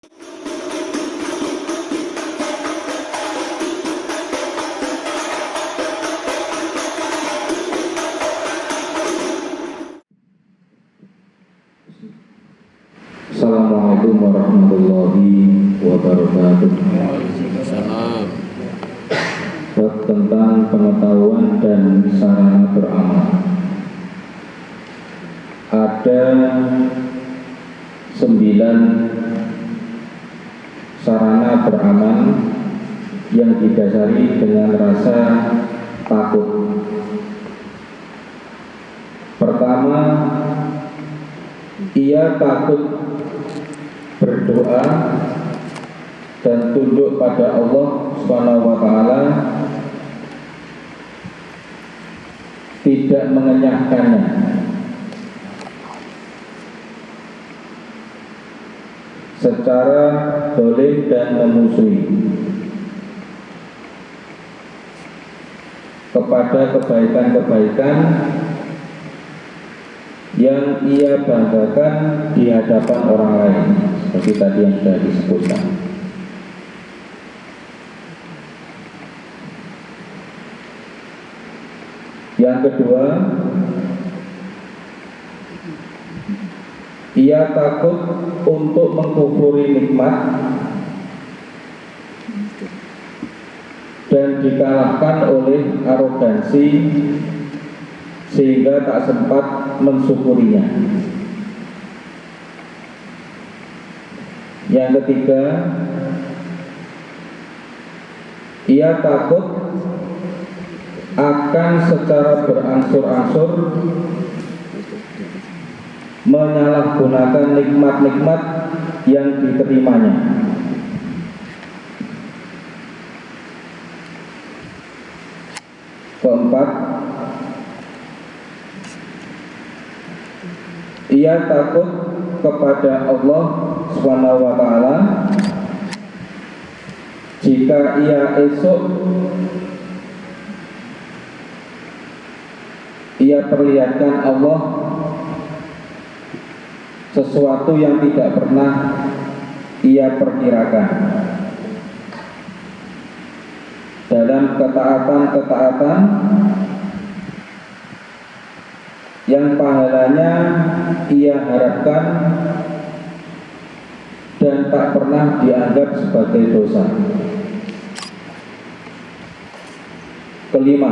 Assalamualaikum warahmatullahi wabarakatuh. Bab tentang pengetahuan dan sarana beramal. Ada 9 sarana beramal yang didasari dengan rasa takut. Pertama, ia takut berdoa dan tunduk pada Allah Subhanahu wa taala, tidak mengenyahkannya. Secara dolim dan memusuhi kepada kebaikan-kebaikan yang ia banggakan di hadapan orang lain, seperti tadi yang sudah disebutkan. Yang kedua, ia takut untuk mengkufuri nikmat dan dikalahkan oleh arogansi sehingga tak sempat mensyukurinya. Yang ketiga, ia takut akan secara berangsur-angsur menyalahgunakan nikmat-nikmat yang diterimanya. Keempat, ia takut kepada Allah Subhanahu wa taala jika ia esok ia perlihatkan Allah sesuatu yang tidak pernah ia perkirakan dalam ketaatan-ketaatan yang pahalanya ia harapkan dan tak pernah dianggap sebagai dosa. Kelima,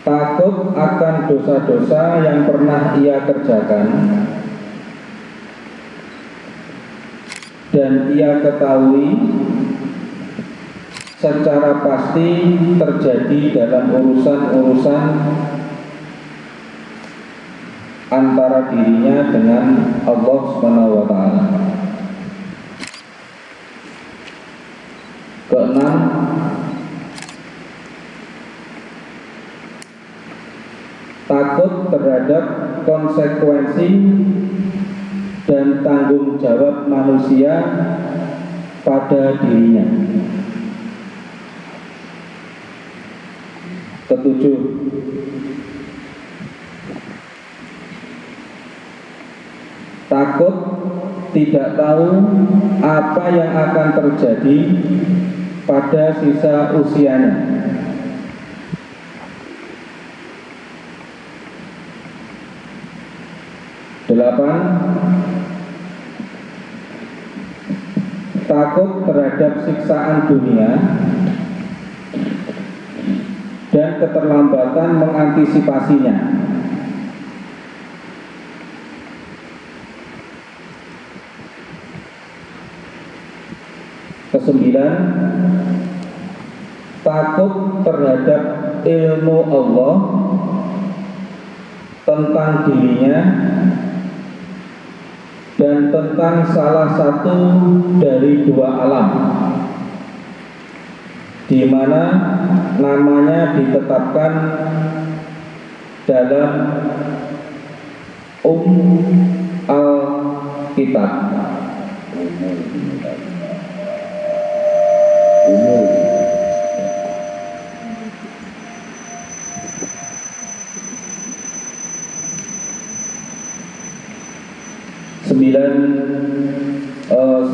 takut akan dosa-dosa yang pernah ia kerjakan dan ia ketahui secara pasti terjadi dalam urusan-urusan antara dirinya dengan Allah Subhanahu wa taala. Keenam, takut terhadap konsekuensi dan tanggung jawab manusia pada dirinya. Ketujuh, takut tidak tahu apa yang akan terjadi pada sisa usianya. Delapan, takut terhadap siksaan dunia dan keterlambatan mengantisipasinya. Kesembilan, takut terhadap ilmu Allah tentang dirinya dan tentang salah satu dari 2 alam di mana namanya ditetapkan dalam Al-Kitab. Kesembilan,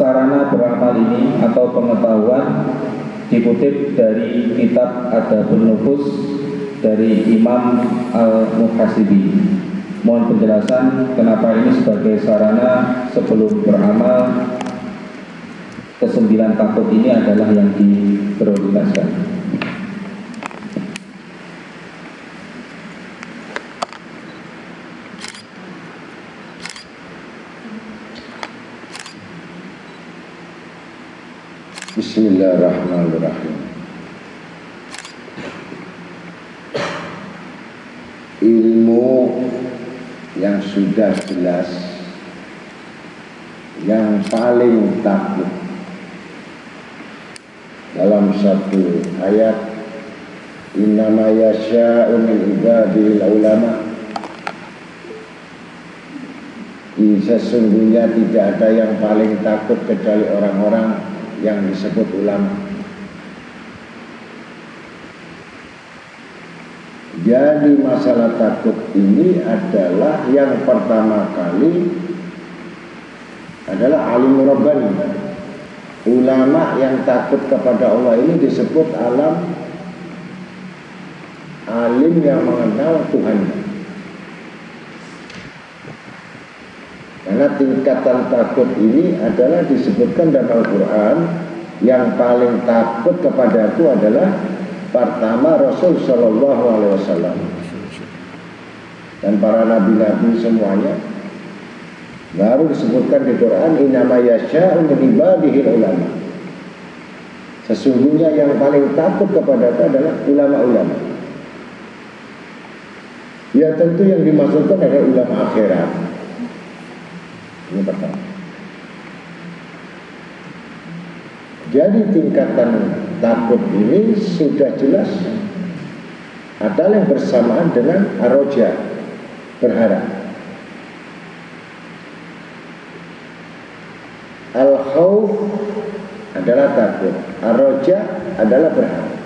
sarana beramal ini atau pengetahuan dikutip dari kitab Adabun Nufus dari Imam Al-Muhasibi. Mohon penjelasan kenapa ini sebagai sarana sebelum beramal. Kesembilan takut ini adalah yang diprioritaskan. Bismillahirrahmanirrahim. Ilmu yang sudah jelas, yang paling takut dalam satu ayat, innama yasha'u min ibadil ulama, sesungguhnya tidak ada yang paling takut kecuali orang-orang yang disebut ulama. Jadi masalah takut ini adalah yang pertama kali adalah alim rabbani. Ulama yang takut kepada Allah ini disebut alim yang mengenal Tuhan. Karena tingkatan takut ini adalah disebutkan dalam Al-Quran. Yang paling takut kepada itu adalah pertama Rasul Shallallahu Alaihi Wasallam dan para nabi-nabi semuanya. Baru disebutkan di Quran, innama yasha'u min ibadihil ulama. Sesungguhnya yang paling takut kepada itu adalah ulama-ulama. Ya tentu yang dimaksudkan adalah ulama akhirat. Ini pertama. Jadi tingkatan takut ini sudah jelas adalah yang bersamaan dengan ar-raja, berharap. Al-khawf adalah takut, ar-raja adalah berharap.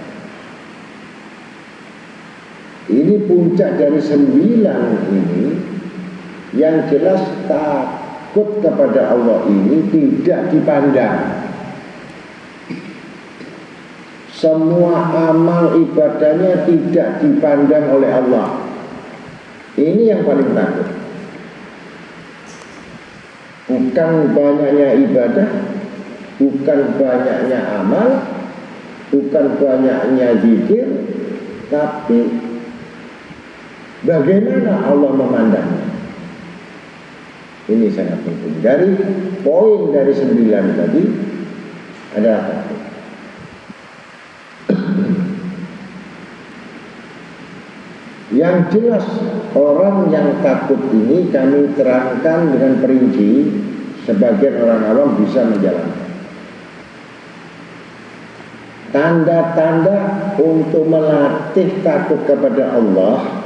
Ini puncak dari 9 ini. Yang jelas takut kepada Allah ini tidak dipandang. Semua amal ibadahnya tidak dipandang oleh Allah. Ini yang paling takut. Bukan banyaknya ibadah, bukan banyaknya amal, bukan banyaknya zikir, tapi bagaimana Allah memandangnya. Ini sangat penting. Dari poin dari 9 tadi adalah takut. Yang jelas orang yang takut ini kami terangkan dengan perinci, sebagian orang awam bisa menjalankan. Tanda-tanda untuk melatih takut kepada Allah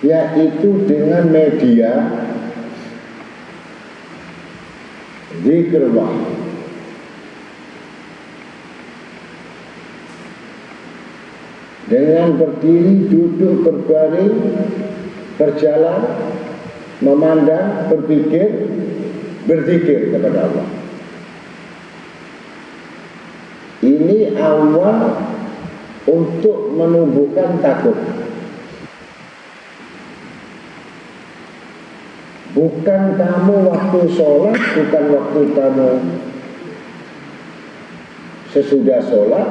yaitu dengan media zikrullah. Dengan berdiri, duduk, berbaring, berjalan, memandang, berpikir, berzikir kepada Allah. Ini awal untuk menumbuhkan takut. Bukan kamu waktu sholat, bukan waktu kamu sesudah sholat.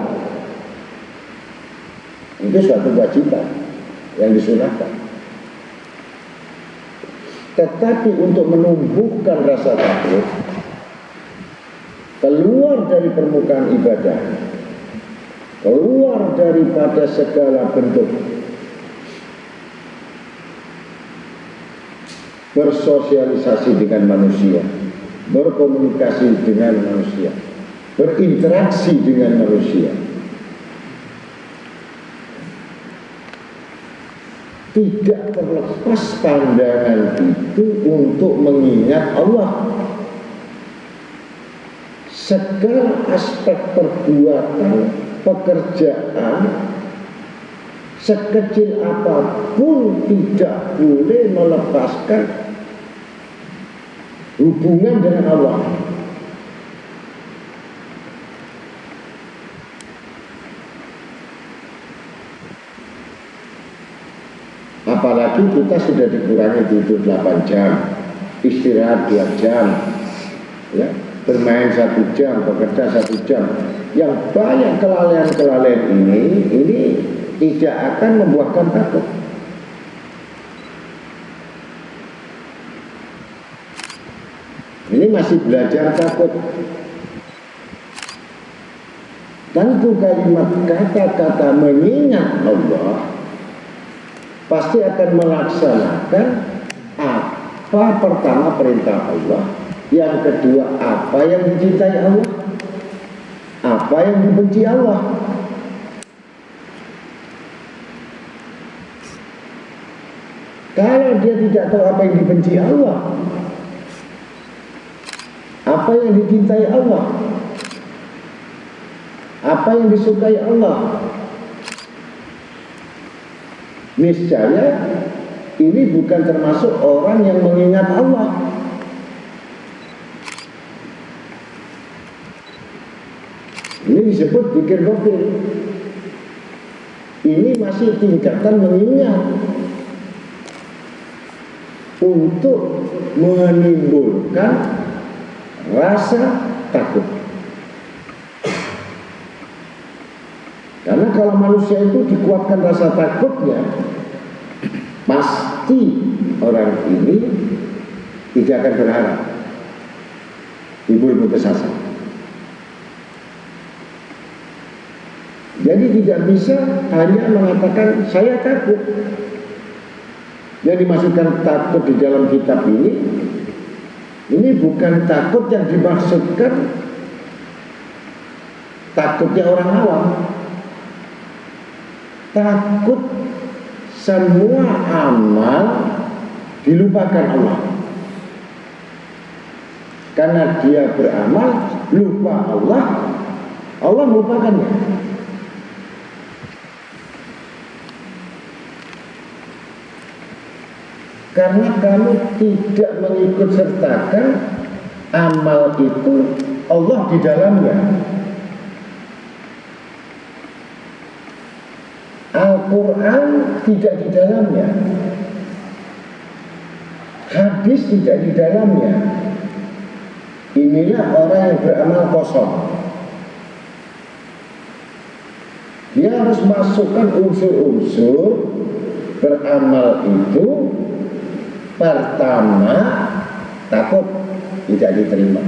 Itu suatu kewajiban yang disunahkan. Tetapi untuk menumbuhkan rasa takut keluar dari permukaan ibadah, keluar daripada segala bentuk bersosialisasi dengan manusia, berkomunikasi dengan manusia, berinteraksi dengan manusia, tidak terlepas pandangan itu untuk mengingat Allah. Segala aspek perbuatan, pekerjaan, sekecil apapun tidak boleh melepaskan hubungan dengan Allah. Apalagi kita sudah dikurangi tidur 8 jam, istirahat 2 jam, ya, bermain 1 jam, bekerja 1 jam. Yang banyak kelalaian-kelalaian ini tidak akan membuahkan takut. Ini masih belajar takut. Tentu kalimat kata-kata mengingat Allah pasti akan melaksanakan apa pertama perintah Allah, yang kedua apa yang dicintai Allah, apa yang dibenci Allah. Kalau dia tidak tahu apa yang dibenci Allah, apa yang dicintai Allah, apa yang disukai Allah, niscaya ini bukan termasuk orang yang mengingat Allah. Ini disebut zikir ghafil. Ini masih tingkatan mengingat untuk menimbulkan rasa takut. Karena kalau manusia itu dikuatkan rasa takutnya, pasti orang ini tidak akan berharap, timbul putus asa. Jadi tidak bisa hanya mengatakan saya takut. Yang dimaksudkan takut di dalam kitab ini bukan takut yang dimaksudkan takutnya orang awam. Takut semua amal dilupakan Allah. Karena dia beramal lupa Allah, Allah melupakannya. Karena kamu tidak mengikut sertakan amal itu Allah di dalamnya. Al-Quran tidak di dalamnya, hadis tidak di dalamnya. Inilah orang yang beramal kosong. Dia harus masukkan unsur-unsur beramal itu. Pertama, takut tidak diterima.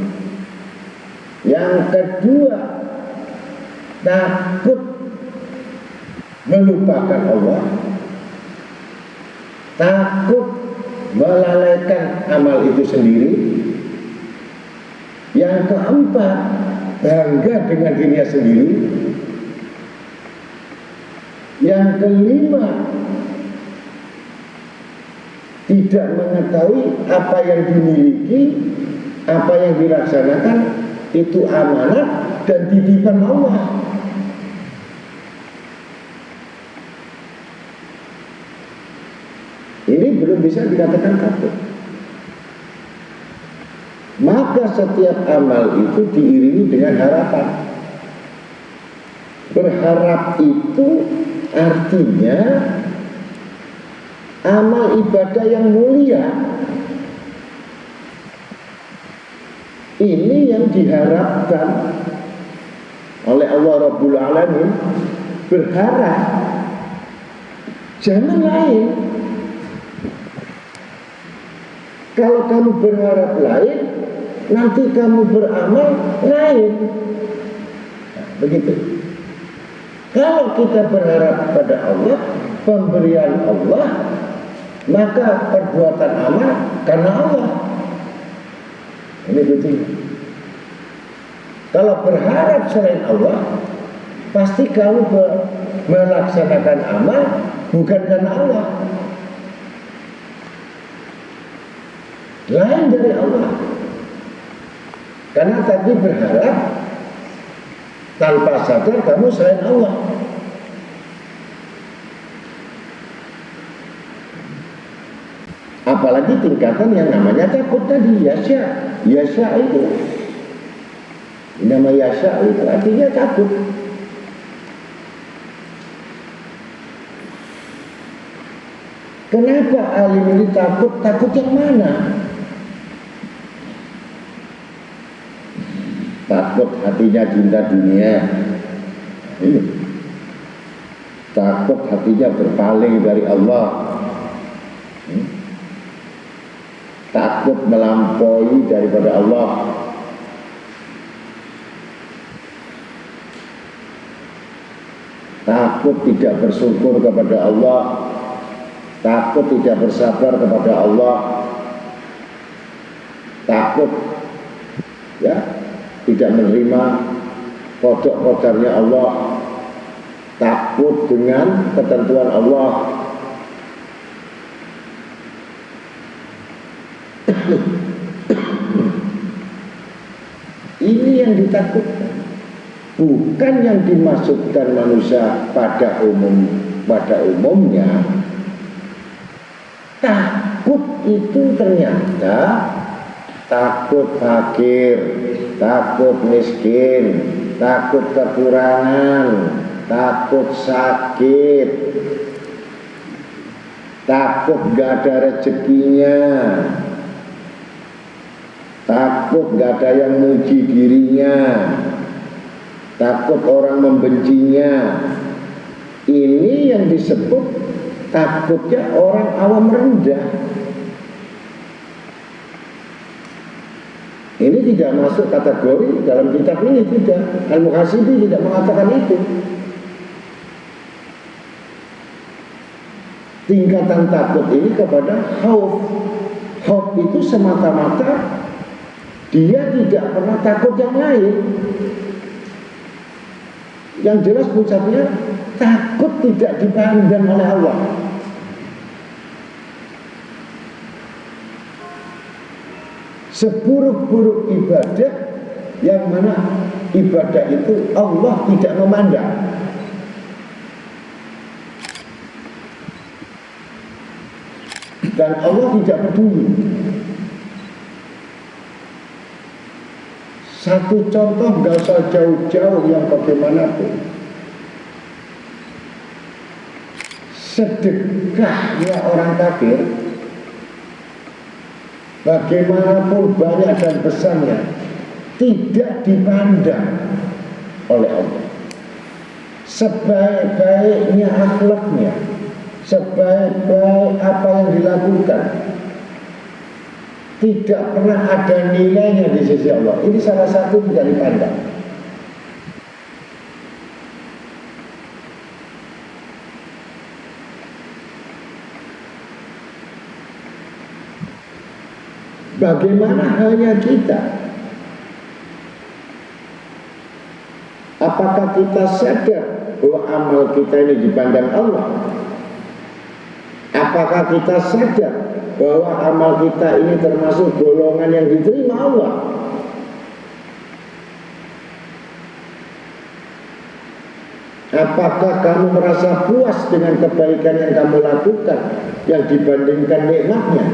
Yang kedua, takut melupakan Allah, takut melalaikan amal itu sendiri. Yang keempat, bangga dengan dirinya sendiri. Yang kelima, tidak mengetahui apa yang dimiliki, apa yang dilaksanakan itu amanat dan titipan Allah. Ini belum bisa dikatakan takut. Maka setiap amal itu diiringi dengan harapan. Berharap itu artinya amal ibadah yang mulia ini yang diharapkan oleh Allah Rabbul Alamin. Berharap, jangan lain. Kalau kamu berharap lain, nanti kamu beramal lain. Nah, begitu. Kalau kita berharap pada Allah, pemberian Allah, maka perbuatan amal karena Allah. Ini betul. Kalau berharap selain Allah, pasti kamu melaksanakan amal bukan karena Allah, lain dari Allah. Karena tadi berharap tanpa sadar kamu selain Allah. Apalagi tingkatan yang namanya takut tadi, yasya itu. Nama yasya itu artinya takut. Kenapa alim ini takut? Takut yang mana? Takut hatinya cinta dunia. Ini. Takut hatinya berpaling dari Allah. Takut melampaui daripada Allah. Takut tidak bersyukur kepada Allah. Takut tidak bersabar kepada Allah. Takut ya tidak menerima qada-qadarnya Allah. Takut dengan ketentuan Allah. Ini yang ditakutkan, bukan yang dimaksudkan manusia pada umumnya. Takut itu ternyata takut fakir, takut miskin, takut kekurangan, takut sakit, takut gak ada rezekinya, takut gak ada yang muji dirinya, takut orang membencinya. Ini yang disebut takutnya orang awam rendah. Ini tidak masuk kategori dalam kitab ini, tidak. Al-Muhasibi tidak mengatakan itu. Tingkatan takut ini kepada khauf. Khauf itu semata-mata dia tidak pernah takut yang lain. Yang jelas ucapnya takut tidak dipandang oleh Allah. Seburuk-buruk ibadah yang mana ibadah itu Allah tidak memandang. Dan Allah tidak peduli. Satu contoh gak usah jauh-jauh yang bagaimanapun. Sedekahnya orang kafir, bagaimanapun banyak dan besarnya, tidak dipandang oleh Allah. Sebaik-baiknya akhlaknya, sebaik-baik apa yang dilakukan, tidak pernah ada nilainya di sisi Allah. Ini salah satu tidak dipandang. Bagaimana hanya kita? Apakah kita sadar bahwa amal kita ini dipandang Allah? Apakah kita sadar bahwa amal kita ini termasuk golongan yang diterima Allah? Apakah kamu merasa puas dengan kebaikan yang kamu lakukan yang dibandingkan nikmatnya?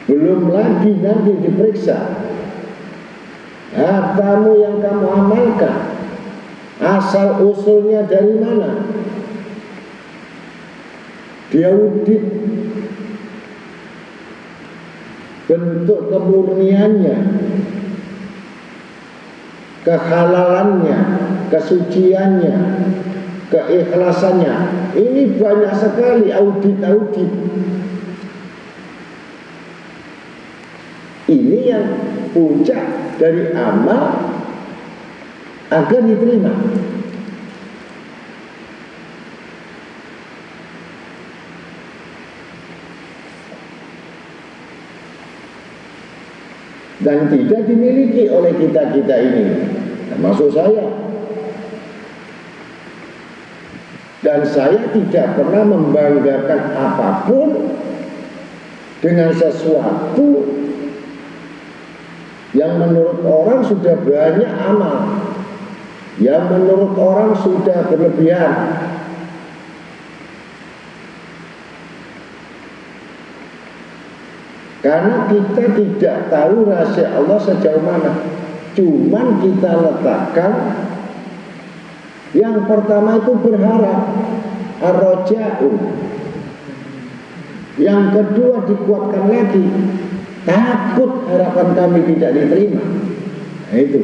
Belum lagi nanti diperiksa hartamu yang kamu amalkan, asal usulnya dari mana? Diaudit bentuk kemurniannya, kehalalannya, kesuciannya, keikhlasannya. Ini banyak sekali audit-audit. Ini yang puncak dari amal agar diterima. Dan tidak dimiliki oleh kita-kita ini, termasuk saya. Dan saya tidak pernah membanggakan apapun dengan sesuatu yang menurut orang sudah banyak amal, yang menurut orang sudah berlebihan. Karena kita tidak tahu rahasia Allah sejauh mana. Cuman kita letakkan yang pertama itu berharap, ar-raja'u. Yang kedua dikuatkan lagi, takut harapan kami tidak diterima. Nah, itu.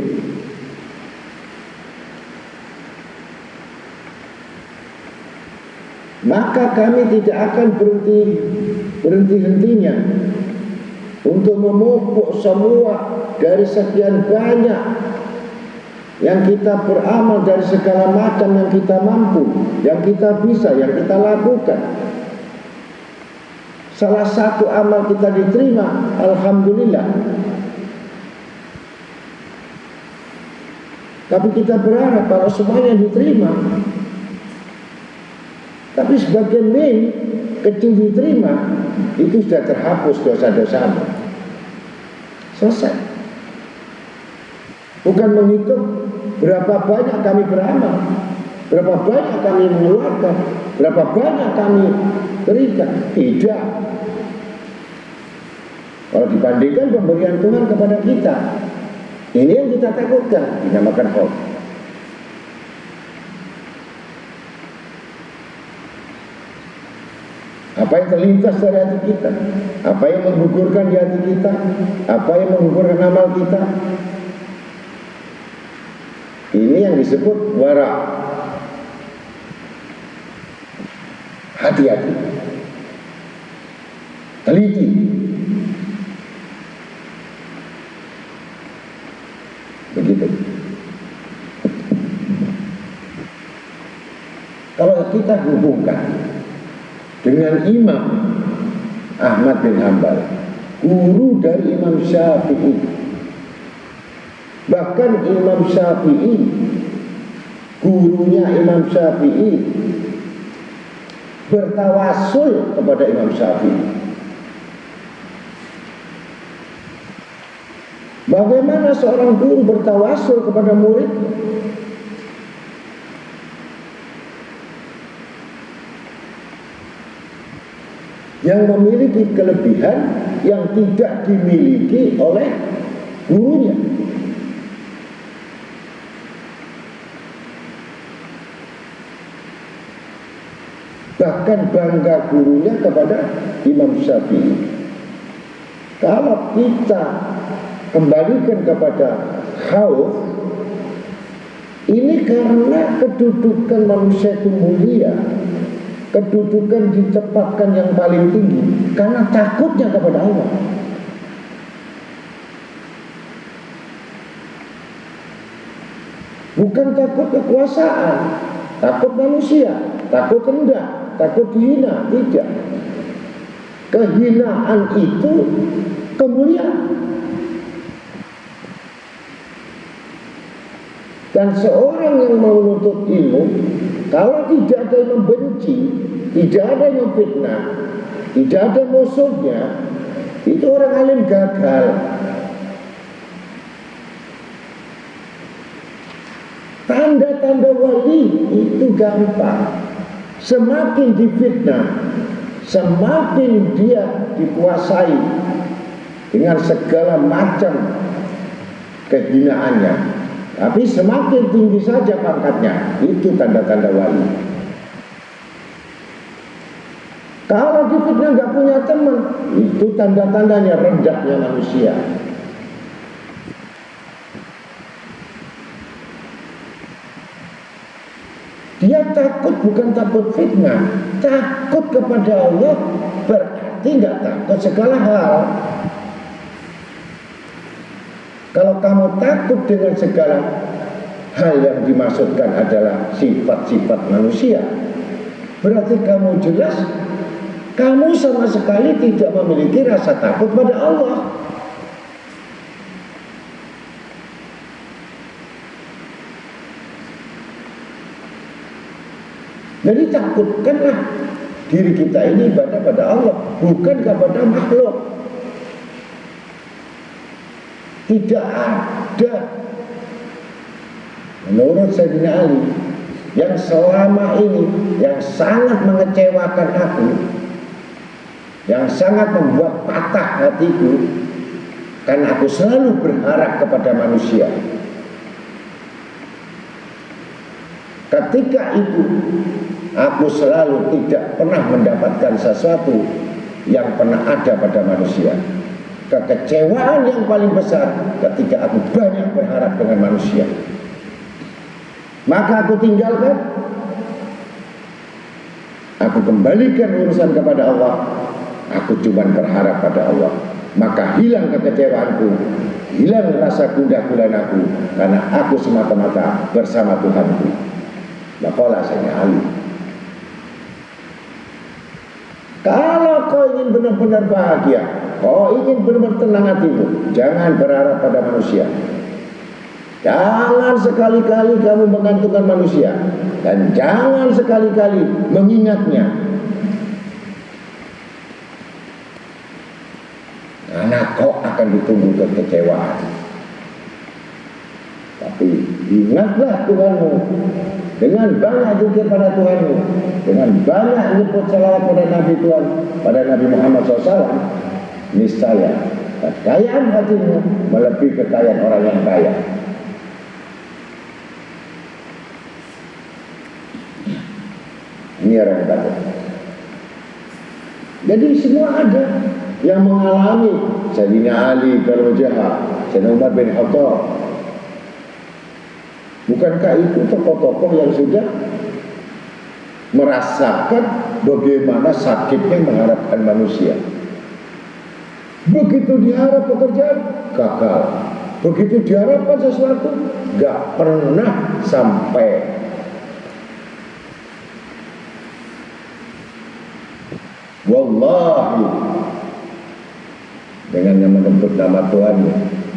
Maka kami tidak akan berhenti-hentinya untuk memupuk semua dari sekian banyak yang kita beramal, dari segala macam yang kita mampu, yang kita bisa, yang kita lakukan. Salah satu amal kita diterima, alhamdulillah. Tapi kita berharap kalau semuanya diterima. Tapi sebagian kecil diterima, itu sudah terhapus dosa-dosamu. Selesai. Bukan menghitung berapa banyak kami beramal, berapa banyak kami mengeluarkan, berapa banyak kami berikan. Tidak. Kalau dibandingkan pemberian Tuhan kepada kita, ini yang kita takutkan, dinamakan khauf. Apa yang terlintas dari hati kita, apa yang menggugurkan di hati kita, apa yang menggugurkan amal kita, ini yang disebut wara. Hati-hati, teliti. Begitu. Kalau kita hubungkan dengan Imam Ahmad bin Hanbal, guru dari Imam Syafi'i. Bahkan Imam Syafi'i, gurunya Imam Syafi'i, bertawasul kepada Imam Syafi'i. Bagaimana seorang guru bertawasul kepada murid? Yang memiliki kelebihan yang tidak dimiliki oleh gurunya. Bahkan bangga gurunya kepada Imam Syafi'i. Kalau kita kembalikan kepada khauf, ini karena kedudukan manusia itu mulia, kedudukan ditempatkan yang paling tinggi karena takutnya kepada Allah. Bukan takut kekuasaan, takut manusia, takut rendah, takut dihina, tidak. Kehinaan itu kemuliaan. Dan seorang yang mau menuntut ilmu, kalau tidak ada yang membenci, tidak ada yang memfitnah, tidak ada musuhnya, itu orang alim gagal. Tanda-tanda wali itu gampang. Semakin difitnah, semakin dia dikuasai dengan segala macam kehinaannya. Tapi semakin tinggi saja pangkatnya, itu tanda-tanda wali. Kalau difitnah nggak punya teman, itu tanda-tandanya rendahnya manusia. Dia takut bukan takut fitnah, takut kepada Allah berarti nggak takut segala hal. Kalau kamu takut dengan segala hal yang dimaksudkan adalah sifat-sifat manusia, berarti kamu jelas kamu sama sekali tidak memiliki rasa takut pada Allah. Jadi takutkanlah diri kita ini ibadah pada Allah, bukan kepada makhluk. Tidak ada menurut Sayyidina Ali yang selama ini yang sangat mengecewakan aku yang sangat membuat patah hatiku, karena aku selalu berharap kepada manusia. Ketika itu aku selalu tidak pernah mendapatkan sesuatu yang pernah ada pada manusia. Kekecewaan yang paling besar ketika aku banyak berharap dengan manusia. Maka aku tinggalkan, aku kembalikan urusan kepada Allah. Aku cuma berharap pada Allah. Maka hilang kekecewaanku, hilang rasa gundah gulanaku, karena aku semata-mata bersama Tuhanku. Maka Sayyidina Ali, kalau kau ingin benar-benar bahagia, kau ingin benar-benar tenang hatimu, jangan berharap pada manusia. Jangan sekali-kali kamu menggantungkan manusia, dan jangan sekali-kali mengingatnya. Karena kau akan ditunggu kekecewaan. Tapi ingatlah Tuhanmu, dengan banyak zikir pada Tuhanmu, dengan banyak nyebut salawat pada Nabi Tuhan, pada Nabi Muhammad SAW, niscaya kekayaan hatimu melebihi kekayaan orang yang kaya. Ini orang yang takut. Jadi semua ada yang mengalami. Sayyidina Ali Darwajah, Sayyidina Umar bin Khattab. Bukankah itu tokoh-tokoh yang sudah merasakan bagaimana sakitnya mengharapkan manusia? Begitu diharap pekerjaan, gagal. Begitu diharapkan sesuatu, gak pernah sampai. Wallahi, dengan yang menyebut nama Tuhan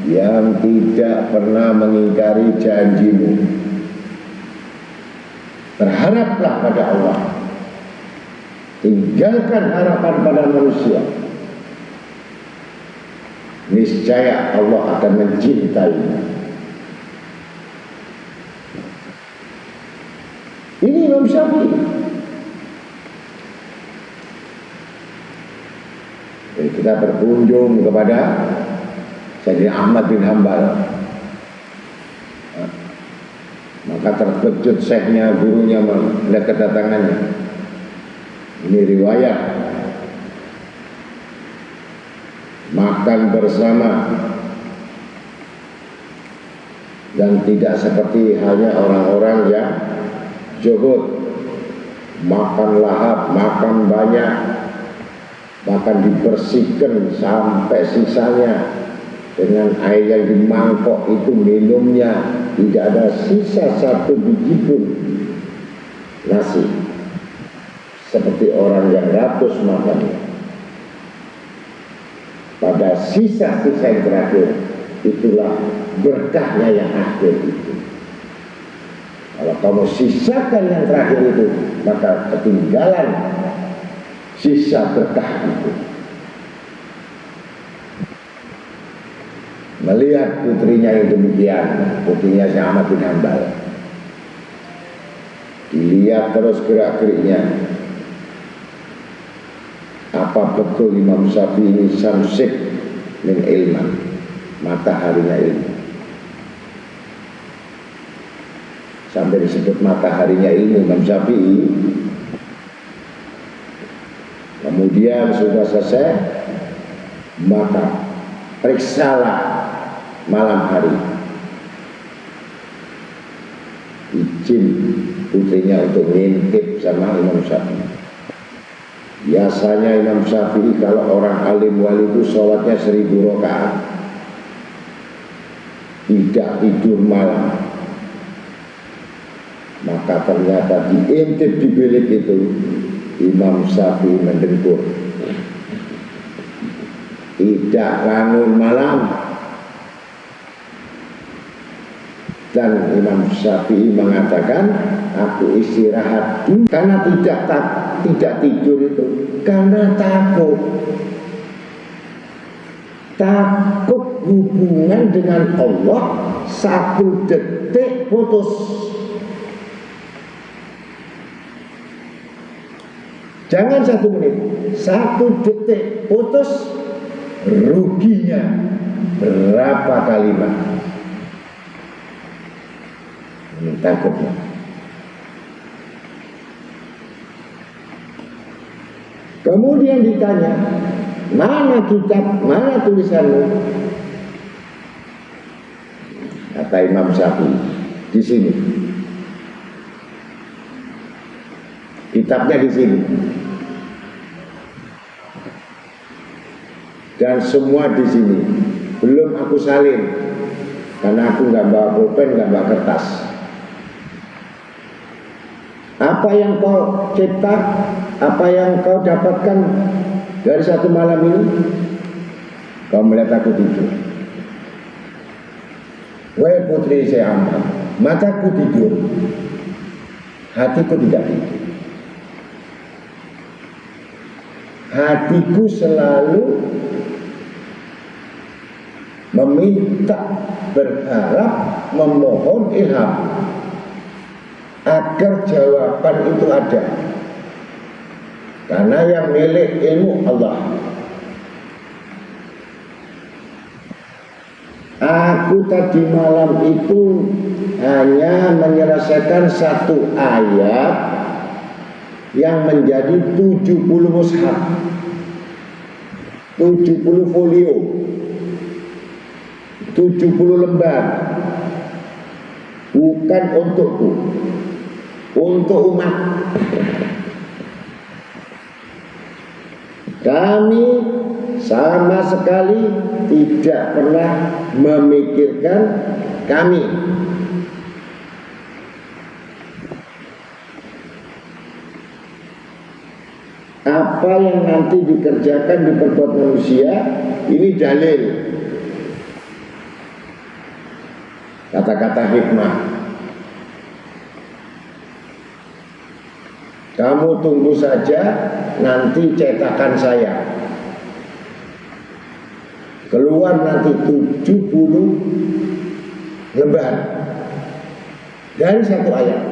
yang tidak pernah mengingkari janjimu, berharaplah pada Allah, tinggalkan harapan pada manusia, niscaya Allah akan mencintaimu. Ini Imam Syafi'i. Jadi kita berkunjung kepada Sayyidina Ahmad bin Hanbal. Maka terkejut syekhnya, gurunya melihat kedatangannya. Ini riwayat. Makan bersama, dan tidak seperti halnya orang-orang yang zuhud, makan lahap, makan banyak, bahkan dibersihkan sampai sisanya dengan air yang di mangkok itu, minumnya tidak ada sisa satu biji pun nasi, seperti orang yang ratus makan. Pada sisa-sisa yang terakhir, itulah berkahnya yang akhir itu. Kalau kamu sisakan yang terakhir itu, maka ketinggalan sisa berkah itu. Melihat putrinya yang demikian, putrinya Syekh Ahmad bin Hanbal, dilihat terus gerak-geriknya. Apa betul Imam Syafi'i ini samsik min ilman, mataharinya ilmu? Sampai disebut mataharinya ilmu Imam Syafi'i. Kemudian sudah selesai, maka periksalah malam hari, izin putrinya untuk ngintip sama Imam Syafi'i. Biasanya Imam Syafi'i kalau orang alim wali itu sholatnya 1000 rakaat, tidak tidur malam. Maka ternyata diintip di bilik itu, Imam Syafi'i mendengkur, tidak bangun malam. Dan Imam Syafi'i mengatakan, aku istirahat dulu. Karena tidak tidur itu karena takut hubungan dengan Allah 1 detik putus. Jangan 1 menit, 1 detik putus, ruginya berapa kalimat. Ini takutnya. Kemudian ditanya, mana kitab, mana tulisanmu? Kata Imam Syafi'i, di sini. Kitabnya di sini. Dan semua di sini. Belum aku salin, karena aku nggak bawa pulpen, nggak bawa kertas. Apa yang kau cipta, apa yang kau dapatkan dari 1 malam ini? Kau melihat aku tidur. Wahai putri saya amat, mataku tidur, hatiku tidak tidur. Hatiku selalu meminta, berharap, memohon ilham agar jawaban itu ada. Karena yang milik ilmu Allah. Aku tadi malam itu hanya menyelesaikan 1 ayat yang menjadi 70 mushaf, 70 folio, 70 lembar. Bukan untukku, untuk umat. Kami sama sekali tidak pernah memikirkan kami. Apa yang nanti dikerjakan, diperbuat manusia, ini dalil. Kata-kata hikmah. Kamu tunggu saja, nanti cetakan saya keluar nanti 70 lembar dari 1 ayat.